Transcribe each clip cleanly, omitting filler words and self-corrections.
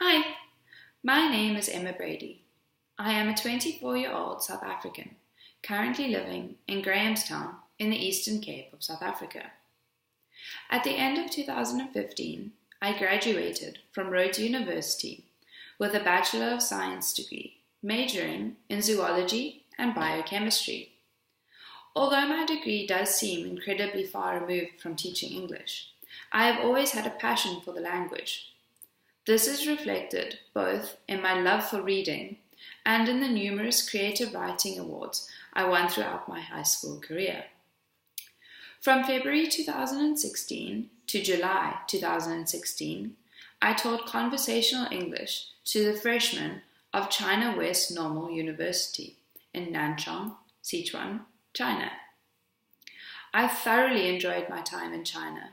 Hi, my name is Emma Brady. I am a 24-year-old South African, currently living in Grahamstown in the Eastern Cape of South Africa. At the end of 2015, I graduated from Rhodes University with a Bachelor of Science degree, majoring in zoology and biochemistry. Although my degree does seem incredibly far removed from teaching English, I have always had a passion for the language. This is reflected both in my love for reading and in the numerous creative writing awards I won throughout my high school career. From February 2016 to July 2016, I taught conversational English to the freshmen of China West Normal University in Nanchang, Sichuan, China. I thoroughly enjoyed my time in China.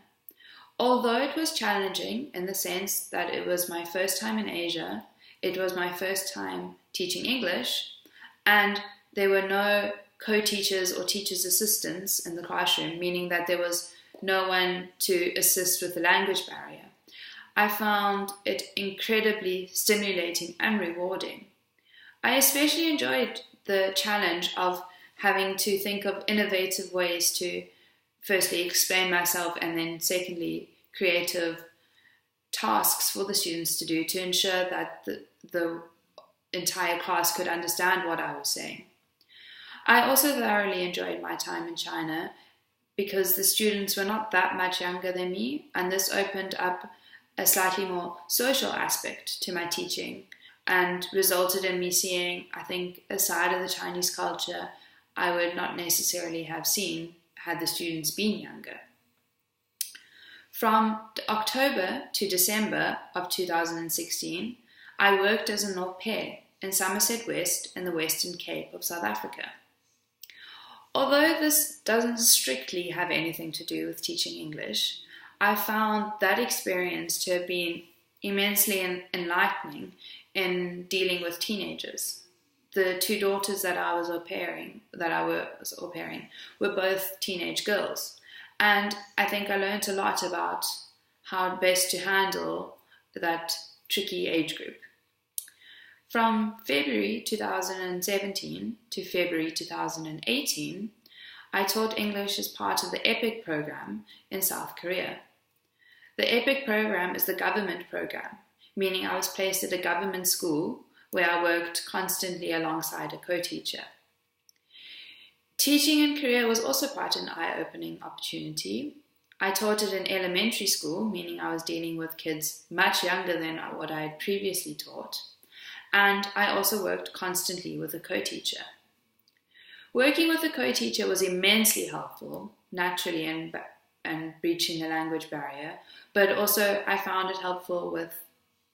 Although it was challenging in the sense that it was my first time in Asia, it was my first time teaching English, and there were no co-teachers or teachers' assistants in the classroom, meaning that there was no one to assist with the language barrier. I found it incredibly stimulating and rewarding. I especially enjoyed the challenge of having to think of innovative ways to firstly explain myself and then secondly creative tasks for the students to do to ensure that the entire class could understand what I was saying. I also thoroughly enjoyed my time in China because the students were not that much younger than me, and this opened up a slightly more social aspect to my teaching and resulted in me seeing, I think, a side of the Chinese culture I would not necessarily have seen had the students been younger. From October to December of 2016, I worked as an au pair in Somerset West in the Western Cape of South Africa. Although this doesn't strictly have anything to do with teaching English, I found that experience to have been immensely enlightening in dealing with teenagers. The two daughters that I was au pairing were both teenage girls, and I think I learned a lot about how best to handle that tricky age group. From February 2017 to February 2018, I taught English as part of the EPIC program in South Korea. The EPIC program is the government program, meaning I was placed at a government school where I worked constantly alongside a co-teacher. Teaching in Korea was also quite an eye-opening opportunity. I taught at an elementary school, meaning I was dealing with kids much younger than what I had previously taught, and I also worked constantly with a co-teacher. Working with a co-teacher was immensely helpful, naturally, and breaching the language barrier, but also I found it helpful with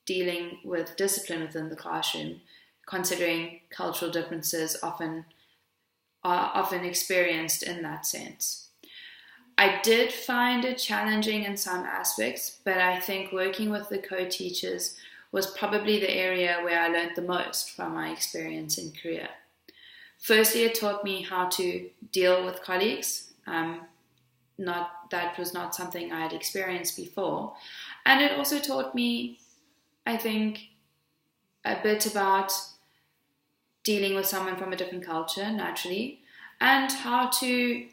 dealing with discipline within the classroom, considering cultural differences are often experienced in that sense. I did find it challenging in some aspects, but I think working with the co-teachers was probably the area where I learned the most from my experience in Korea. Firstly, it taught me how to deal with colleagues. That was not something I had experienced before. And it also taught me, I think, a bit about dealing with someone from a different culture, naturally, and how to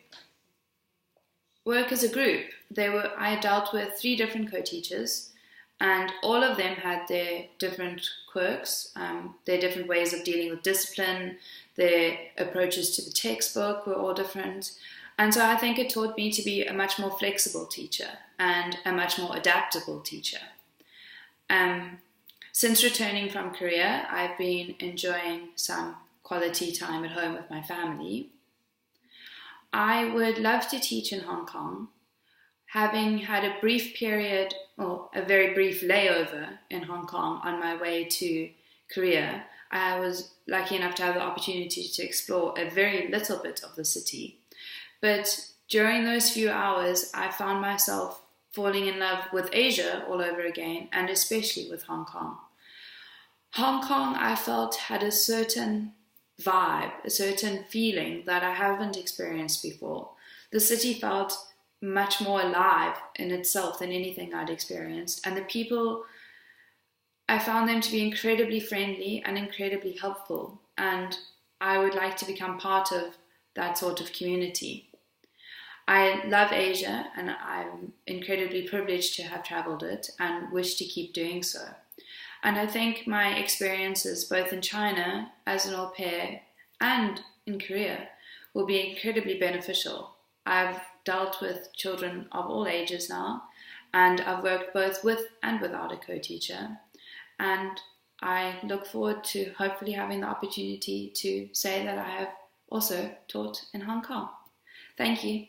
work as a group. I dealt with 3 different co-teachers, and all of them had their different quirks, their different ways of dealing with discipline, their approaches to the textbook were all different. And so I think it taught me to be a much more flexible teacher and a much more adaptable teacher. Since returning from Korea, I've been enjoying some quality time at home with my family. I would love to teach in Hong Kong. Having had a brief period, or a very brief layover in Hong Kong on my way to Korea, I was lucky enough to have the opportunity to explore a very little bit of the city. But during those few hours, I found myself falling in love with Asia all over again, and especially with Hong Kong. Hong Kong, I felt, had a certain vibe, a certain feeling that I haven't experienced before. The city felt much more alive in itself than anything I'd experienced, and the people I found them to be incredibly friendly and incredibly helpful, and I would like to become part of that sort of community. I love Asia, and I'm incredibly privileged to have traveled it and wish to keep doing so. And I think my experiences both in China as an au pair and in Korea will be incredibly beneficial. I've dealt with children of all ages now, and I've worked both with and without a co-teacher. And I look forward to hopefully having the opportunity to say that I have also taught in Hong Kong. Thank you.